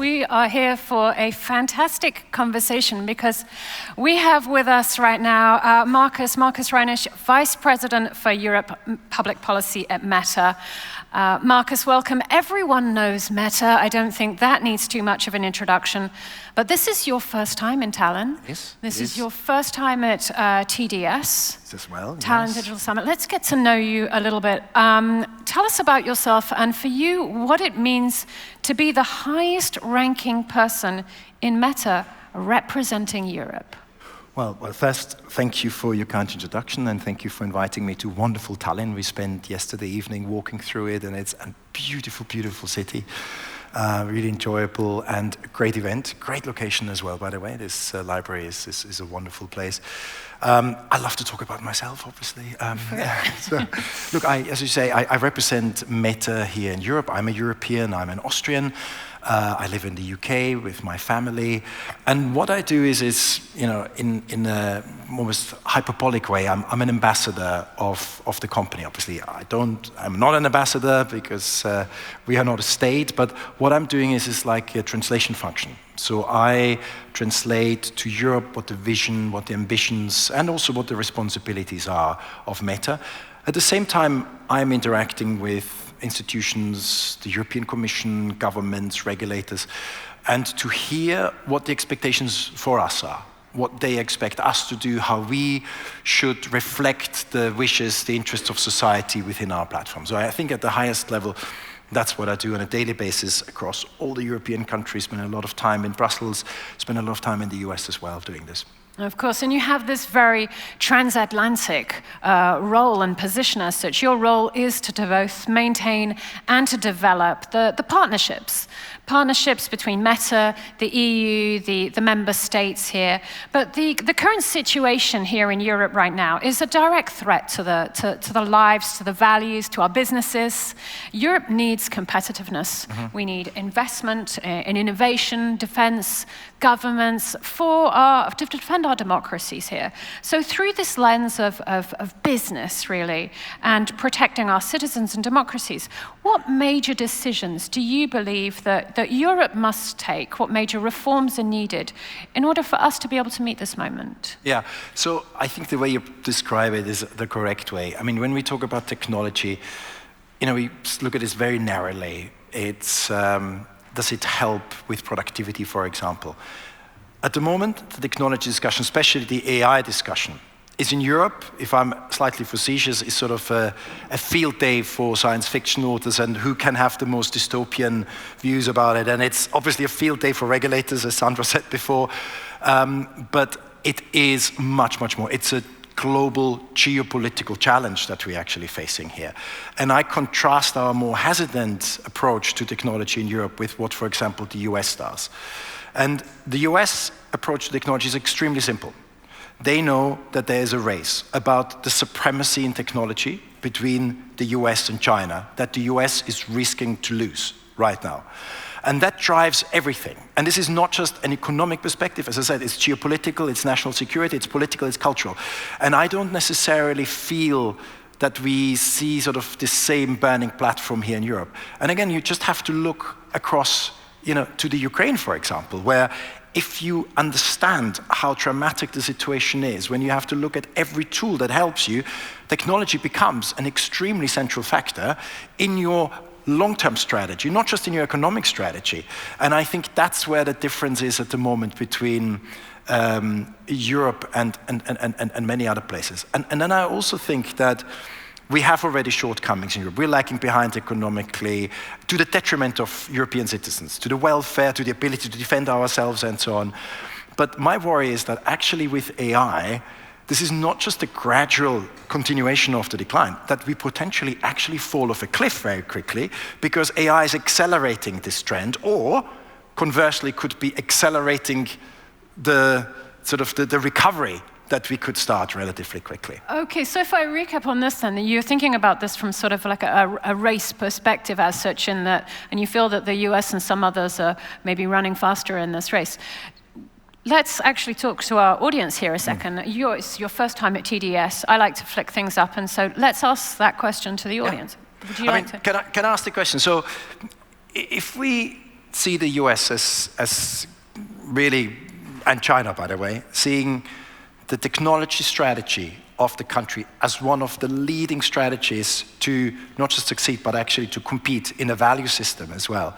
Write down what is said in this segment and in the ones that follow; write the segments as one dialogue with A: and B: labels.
A: we are here for a fantastic conversation because we have with us right now Markus Reinisch, Vice President for Europe Public Policy at Meta. Markus, welcome. Everyone knows Meta. I don't think that needs too much of an introduction. But this is your first time in Tallinn.
B: Yes,
A: This is your first time at TDS.
B: as well.
A: Tallinn Digital Summit. Let's get to know you a little bit. Tell us about yourself and for you, what it means to be the highest ranking person in Meta representing Europe.
B: Well, first, thank you for your kind introduction and thank you for inviting me to wonderful Tallinn. We spent yesterday evening walking through it and it's a beautiful, beautiful city. Really enjoyable and a great event. Great location as well, by the way. This library is a wonderful place. I love to talk about myself, obviously. So, look, as you say, I represent Meta here in Europe. I'm a European, I'm an Austrian. I live in the UK with my family. And what I do is you know, in a almost hyperbolic way, I'm an ambassador of the company. Obviously, I'm not an ambassador because we are not a state, but what I'm doing is like a translation function. So I translate to Europe what the vision, what the ambitions, and also what the responsibilities are of Meta. At the same time, I'm interacting with institutions, the European Commission, governments, regulators, and to hear what the expectations for us are, what they expect us to do, how we should reflect the wishes, the interests of society within our platform. So I think at the highest level, that's what I do on a daily basis across all the European countries, spend a lot of time in Brussels, spend a lot of time in the US as well doing this.
A: Of course, and you have this very transatlantic role and position as such. Your role is to both maintain and to develop the partnerships between Meta, the EU, the member states here. But the current situation here in Europe right now is a direct threat to the lives, to the values, to our businesses. Europe needs competitiveness. Mm-hmm. We need investment in innovation, defense, governments to defend our democracies here. So through this lens of business, really, and protecting our citizens and democracies, what major decisions do you believe that Europe must take, what major reforms are needed in order for us to be able to meet this moment? Yeah,
B: so I think the way you describe it is the correct way. I mean, when we talk about technology, you know, we look at this very narrowly. It's does it help with productivity, for example? At the moment, the technology discussion, especially the AI discussion, is in Europe, if I'm slightly facetious, is sort of a field day for science fiction authors and who can have the most dystopian views about it. And it's obviously a field day for regulators, as Sandra said before, but it is much, much more. It's a global geopolitical challenge that we're actually facing here. And I contrast our more hesitant approach to technology in Europe with what, for example, the US does. And the US approach to technology is extremely simple. They know that there is a race about the supremacy in technology between the US and China, that the US is risking to lose right now. And that drives everything. And this is not just an economic perspective. As I said, it's geopolitical, it's national security, it's political, it's cultural. And I don't necessarily feel that we see sort of the same burning platform here in Europe. And again, you just have to look across, you know, to the Ukraine, for example, where if you understand how dramatic the situation is, when you have to look at every tool that helps you, technology becomes an extremely central factor in your long-term strategy, not just in your economic strategy. And I think that's where the difference is at the moment between Europe and many other places. And then I also think that we have already shortcomings in Europe. We're lagging behind economically to the detriment of European citizens, to the welfare, to the ability to defend ourselves and so on. But my worry is that actually with AI, this is not just a gradual continuation of the decline, that we potentially actually fall off a cliff very quickly because AI is accelerating this trend, or conversely could be accelerating the recovery that we could start relatively quickly.
A: Okay, so if I recap on this then, you're thinking about this from sort of like a race perspective as such, in that, and you feel that the US and some others are maybe running faster in this race. Let's actually talk to our audience here a second. It's your first time at TDS. I like to flick things up, and so let's ask that question to the audience. Would you like to?
B: Can I ask the question? So if we see the US as really, and China, by the way, seeing the technology strategy of the country as one of the leading strategies to not just succeed, but actually to compete in a value system as well.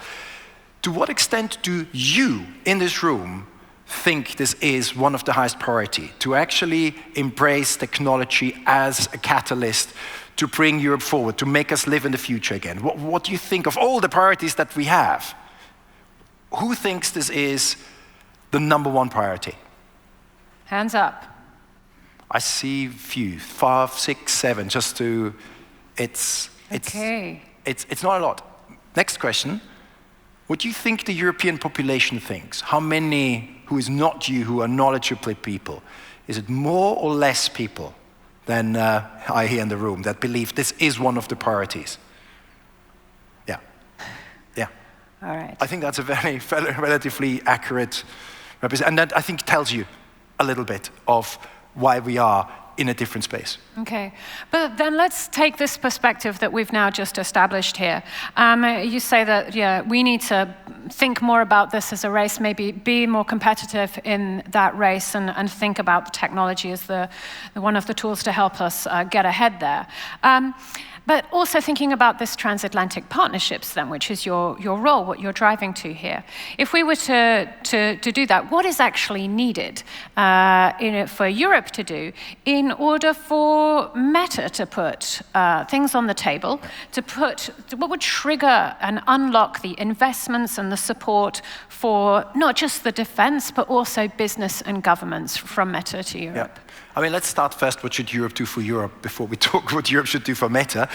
B: To what extent do you in this room think this is one of the highest priority, to actually embrace technology as a catalyst to bring Europe forward, to make us live in the future again? What do you think of all the priorities that we have? Who thinks this is the #1 priority?
A: Hands up.
B: I see few, 5, 6, 7, just to, it's not a lot. Next question, what do you think the European population thinks? How many, who is not you, who are knowledgeable people? Is it more or less people than I hear in the room that believe this is one of the priorities? Yeah, yeah.
A: All right.
B: I think that's a very relatively accurate representation, and that I think tells you a little bit of why we are in a different space.
A: Okay, but then let's take this perspective that we've now just established here. You say that, yeah, we need to think more about this as a race, maybe be more competitive in that race, and think about the technology as the one of the tools to help us get ahead there. But also thinking about this transatlantic partnerships then, which is your role, what you're driving to here. If we were to do that, what is actually needed for Europe to do in order for Meta to put things on the table, to put what would trigger and unlock the investments and the support for not just the defense, but also business and governments from Meta to Europe?
B: Yeah. I mean, let's start first, what should Europe do for Europe before we talk what Europe should do for Meta.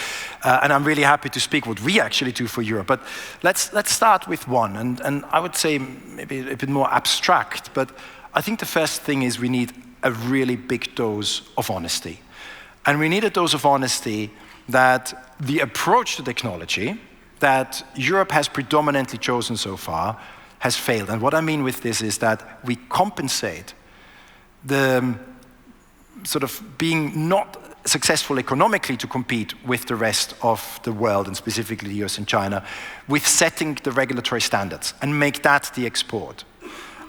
B: And I'm really happy to speak what we actually do for Europe. But let's start with one, and I would say maybe a bit more abstract, but I think the first thing is we need a really big dose of honesty. And we need a dose of honesty that the approach to technology that Europe has predominantly chosen so far has failed. And what I mean with this is that we compensate the sort of being not successful economically to compete with the rest of the world, and specifically the US and China, with setting the regulatory standards and make that the export.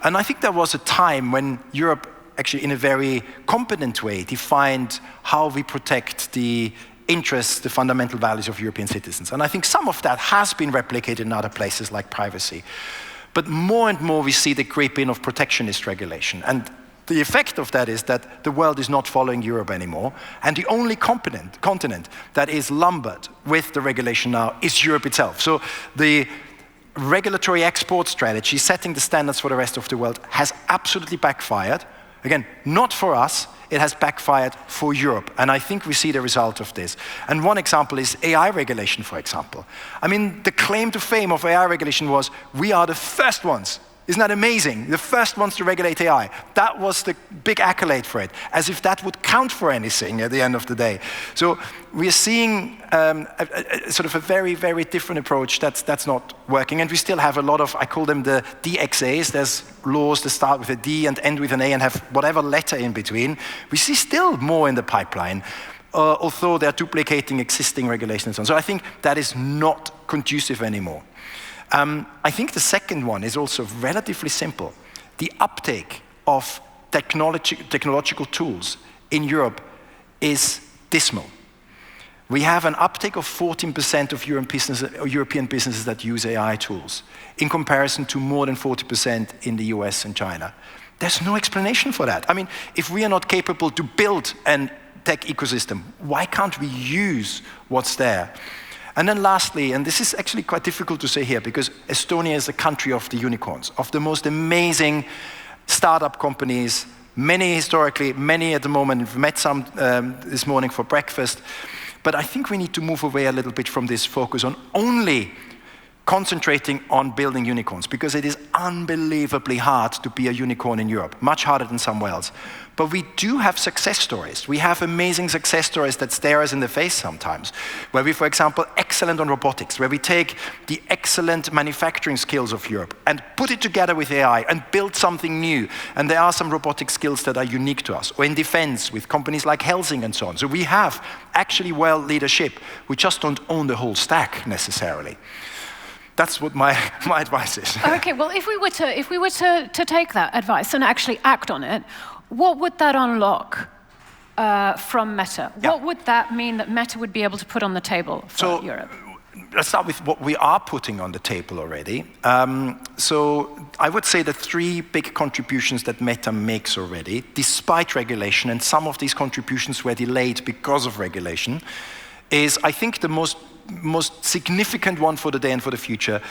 B: And I think there was a time when Europe actually in a very competent way defined how we protect the interests, the fundamental values of European citizens. And I think some of that has been replicated in other places like privacy. But more and more we see the creep in of protectionist regulation. And the effect of that is that the world is not following Europe anymore, and the only continent that is lumbered with the regulation now is Europe itself. So the regulatory export strategy, setting the standards for the rest of the world, has absolutely backfired. Again, not for us, it has backfired for Europe, and I think we see the result of this. And one example is AI regulation, for example. I mean, the claim to fame of AI regulation was, we are the first ones. Isn't that amazing? The first ones to regulate AI. That was the big accolade for it, as if that would count for anything at the end of the day. So we are seeing sort of a very, very different approach that's not working. And we still have a lot of, I call them the DXAs. There's laws that start with a D and end with an A and have whatever letter in between. We see still more in the pipeline, although they're duplicating existing regulations and so on. So I think that is not conducive anymore. I think the second one is also relatively simple. The uptake of technological tools in Europe is dismal. We have an uptake of 14% of European businesses that use AI tools, in comparison to more than 40% in the US and China. There's no explanation for that. I mean, if we are not capable to build a tech ecosystem, why can't we use what's there? And then lastly, and this is actually quite difficult to say here, because Estonia is a country of the unicorns, of the most amazing startup companies, many historically, many at the moment. We've met some this morning for breakfast. But I think we need to move away a little bit from this focus on only concentrating on building unicorns, because it is unbelievably hard to be a unicorn in Europe, much harder than somewhere else. But we do have success stories. We have amazing success stories that stare us in the face sometimes, where we, for example, excellent on robotics, where we take the excellent manufacturing skills of Europe and put it together with AI and build something new. And there are some robotic skills that are unique to us, or in defense with companies like Helsing and so on. So we have actually world leadership. We just don't own the whole stack necessarily. that's what my advice is.
A: Okay, well, if we were to take that advice and actually act on it, what would that unlock from Meta?
B: Yeah.
A: What would that mean that Meta would be able to put on the table for Europe?
B: Let's start with what we are putting on the table already. So I would say the 3 big contributions that Meta makes already, despite regulation, and some of these contributions were delayed because of regulation, is, I think, the most significant one for the day and for the future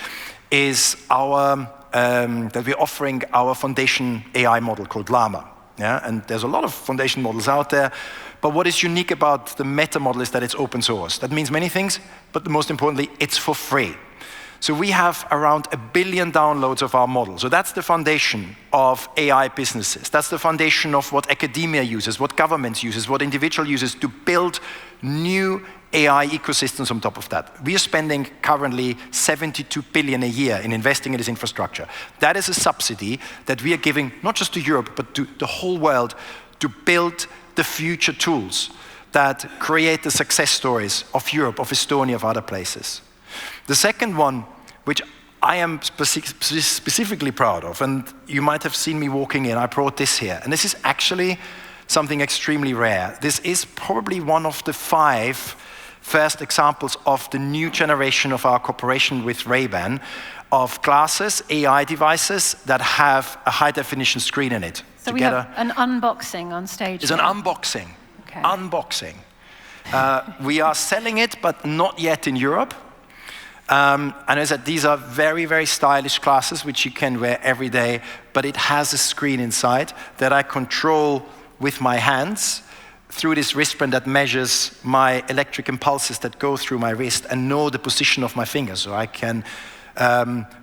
B: is that we're offering our foundation AI model called Llama. Yeah? And there's a lot of foundation models out there, but what is unique about the Meta model is that it's open source. That means many things, but most importantly, it's for free. So we have around 1 billion downloads of our model. So that's the foundation of AI businesses. That's the foundation of what academia uses, what governments uses, what individual uses to build new AI ecosystems on top of that. We are spending currently 72 billion a year in investing in this infrastructure. That is a subsidy that we are giving not just to Europe, but to the whole world to build the future tools that create the success stories of Europe, of Estonia, of other places. The second one, which I am specifically proud of, and you might have seen me walking in, I brought this here, and this is actually something extremely rare. This is probably one of the 5 first examples of the new generation of our cooperation with Ray-Ban of glasses, AI devices that have a high-definition screen in it.
A: So we have an unboxing on stage.
B: It's an unboxing.
A: Okay.
B: Unboxing. We are selling it, but not yet in Europe. And as I said, these are very, very stylish glasses, which you can wear every day, but it has a screen inside that I control with my hands through this wristband that measures my electric impulses that go through my wrist and know the position of my fingers. So I can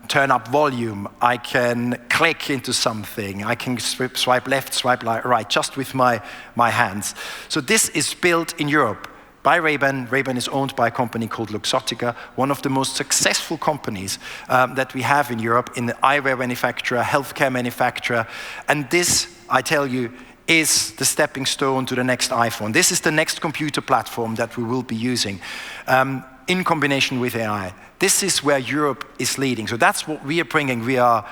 B: turn up volume, I can click into something, I can swipe left, swipe right, just with my hands. So this is built in Europe by Ray-Ban. Ray-Ban is owned by a company called Luxottica, one of the most successful companies that we have in Europe, in the eyewear manufacturer, healthcare manufacturer. And this, I tell you, is the stepping stone to the next iPhone. This is the next computer platform that we will be using in combination with AI. This is where Europe is leading. So that's what we are bringing. We are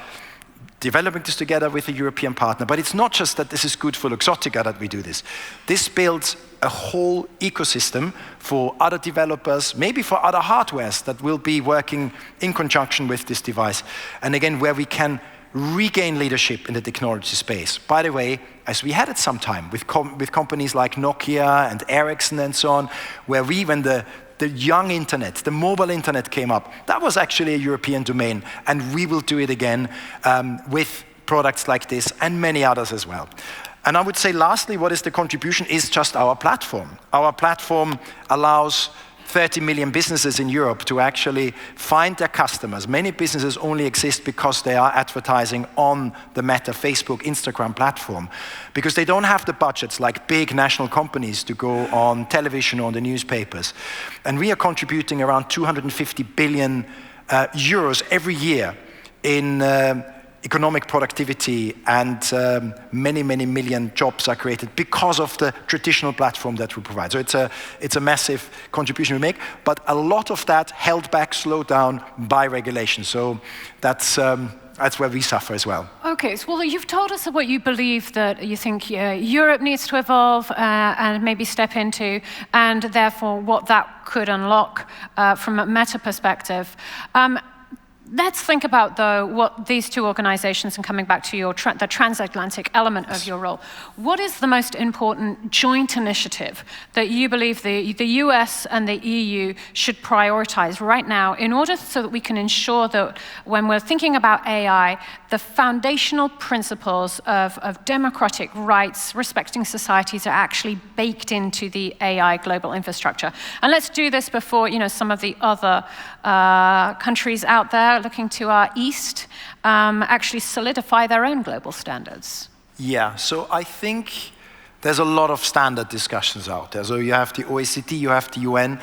B: developing this together with a European partner. But it's not just that this is good for Luxottica that we do this. This builds a whole ecosystem for other developers, maybe for other hardwares that will be working in conjunction with this device. And again, where we can regain leadership in the technology space. By the way, as we had it some time with companies like Nokia and Ericsson and so on, where when the young internet, the mobile internet came up, that was actually a European domain, and we will do it again with products like this and many others as well. And I would say lastly, what is the contribution is just our platform. Our platform allows 30 million businesses in Europe to actually find their customers. Many businesses only exist because they are advertising on the Meta, Facebook, Instagram platform, because they don't have the budgets like big national companies to go on television or on the newspapers. And we are contributing around 250 billion euros every year in economic productivity, and many, many million jobs are created because of the traditional platform that we provide. So it's a massive contribution we make, but a lot of that held back, slowed down by regulation. So that's where we suffer as well.
A: Okay, so well, you've told us what you believe that you think Europe needs to evolve and maybe step into, and therefore what that could unlock from a Meta perspective. Let's think about, though, what these 2 organizations, and coming back to the transatlantic element of your role, what is the most important joint initiative that you believe the US and the EU should prioritize right now in order so that we can ensure that when we're thinking about AI, the foundational principles of democratic rights, respecting societies are actually baked into the AI global infrastructure? And let's do this before some of the other countries out there looking to our east actually solidify their own global standards.
B: Yeah, so I think there's a lot of standard discussions out there. So you have the OECD, you have the UN.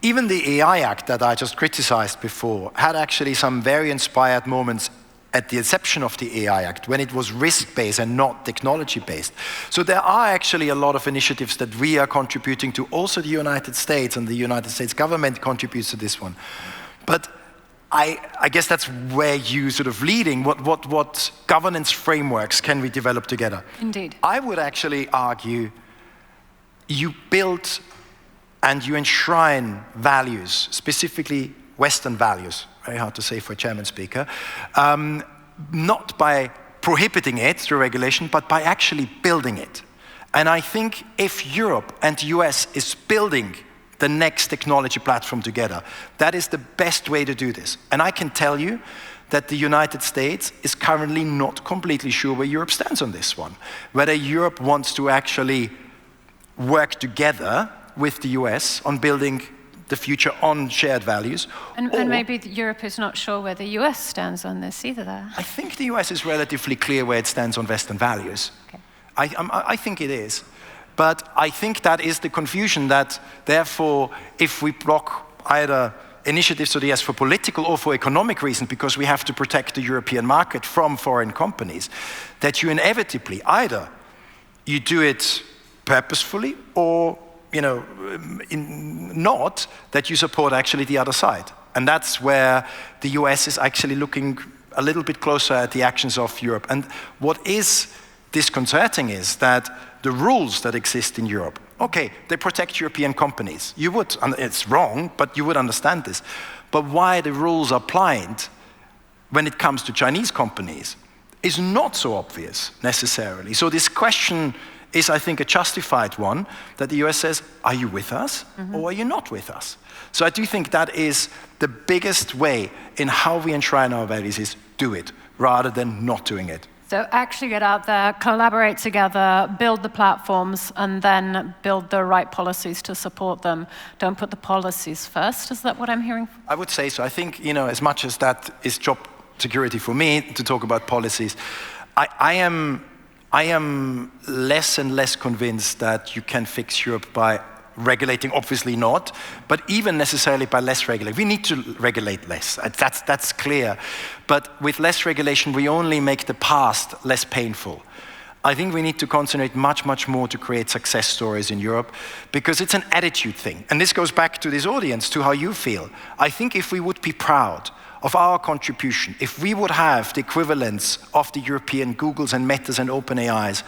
B: Even the AI Act that I just criticized before had actually some very inspired moments at the inception of the AI Act, when it was risk-based and not technology-based. So there are actually a lot of initiatives that we are contributing to. Also the United States, and the United States government contributes to this one. But I guess that's where you sort of leading. What governance frameworks can we develop together?
A: Indeed.
B: I would actually argue you build and you enshrine values, specifically Western values, very hard to say for a German speaker, not by prohibiting it through regulation, but by actually building it. And I think if Europe and the US is building the next technology platform together, that is the best way to do this. And I can tell you that the United States is currently not completely sure where Europe stands on this one. Whether Europe wants to actually work together with the US on building the future on shared values.
A: And maybe Europe is not sure where the US stands on this either there.
B: I think the US is relatively clear where it stands on Western values.
A: Okay.
B: I think it is. But I think that is the confusion that, therefore, if we block either initiatives to the US for political or for economic reasons, because we have to protect the European market from foreign companies, that you inevitably either you do it purposefully or not, that you support actually the other side. And that's where the US is actually looking a little bit closer at the actions of Europe. And what is disconcerting is that the rules that exist in Europe, okay, they protect European companies. You would, and it's wrong, but you would understand this. But why the rules are applied when it comes to Chinese companies is not so obvious necessarily. So this question is, I think, a justified one, that the US says, are you with us or are you not with us? So I do think that is the biggest way in how we enshrine our values is do it, rather than not doing it.
A: So actually get out there, collaborate together, build the platforms, and then build the right policies to support them. Don't put the policies first. Is that what I'm hearing?
B: I would say so. I think, as much as that is job security for me to talk about policies, I am less and less convinced that you can fix Europe by regulating, obviously not, but even necessarily by less regulating. We need to regulate less, that's clear. But with less regulation, we only make the past less painful. I think we need to concentrate much, much more to create success stories in Europe, because it's an attitude thing. And this goes back to this audience, to how you feel. I think if we would be proud of our contribution, if we would have the equivalence of the European Googles and Metas and OpenAIs,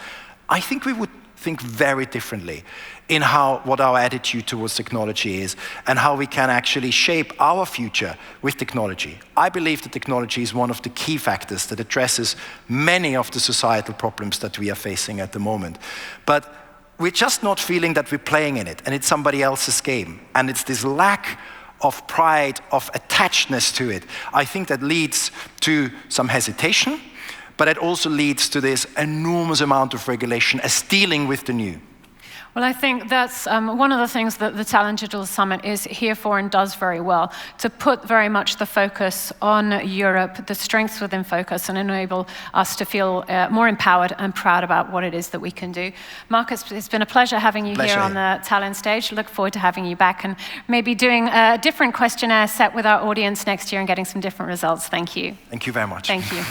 B: I think we would think very differently in what our attitude towards technology is and how we can actually shape our future with technology. I believe that technology is one of the key factors that addresses many of the societal problems that we are facing at the moment. But we're just not feeling that we're playing in it and it's somebody else's game. And it's this lack of pride, of attachedness to it, I think that leads to some hesitation, but it also leads to this enormous amount of regulation as dealing with the new.
A: Well, I think that's one of the things that the Talent Digital Summit is here for and does very well, to put very much the focus on Europe, the strengths within focus, and enable us to feel more empowered and proud about what it is that we can do. Markus, it's been a pleasure having you here on the Talent stage. Look forward to having you back and maybe doing a different questionnaire set with our audience next year and getting some different results. Thank you.
B: Thank you very much.
A: Thank you.